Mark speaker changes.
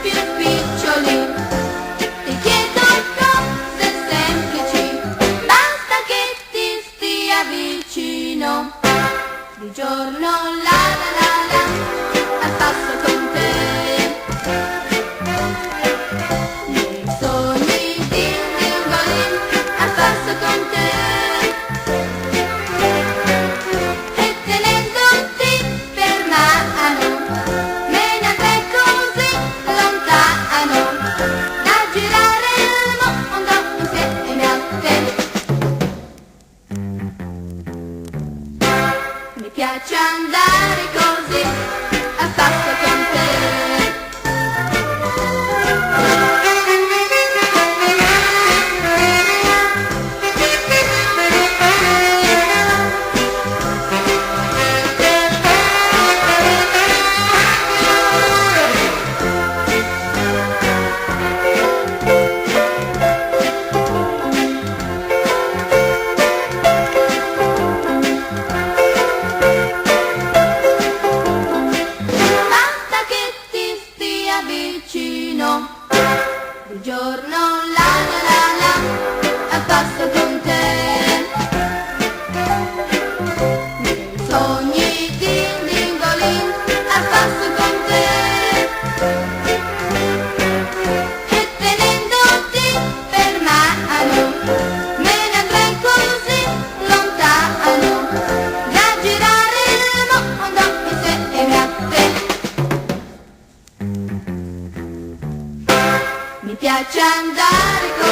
Speaker 1: più spiccioli. Ti chiedo cose semplici, basta che ti stia vicino. Di giorno la la la la, al passo con te. Nei sogni din din golin, al passo con te. E tenendoti per mano, me ne andrei così lontano, da girare il mondo insieme a te. Mi piace andare così, a passo con te. Basta che ti stia vicino. Di giorno la la la la, al passo con te. Nei sogni din din golin, al passo con te. E tenendoti per mano, me ne andrei così lontano, da girare il mondo insieme a te. Mi piace andare con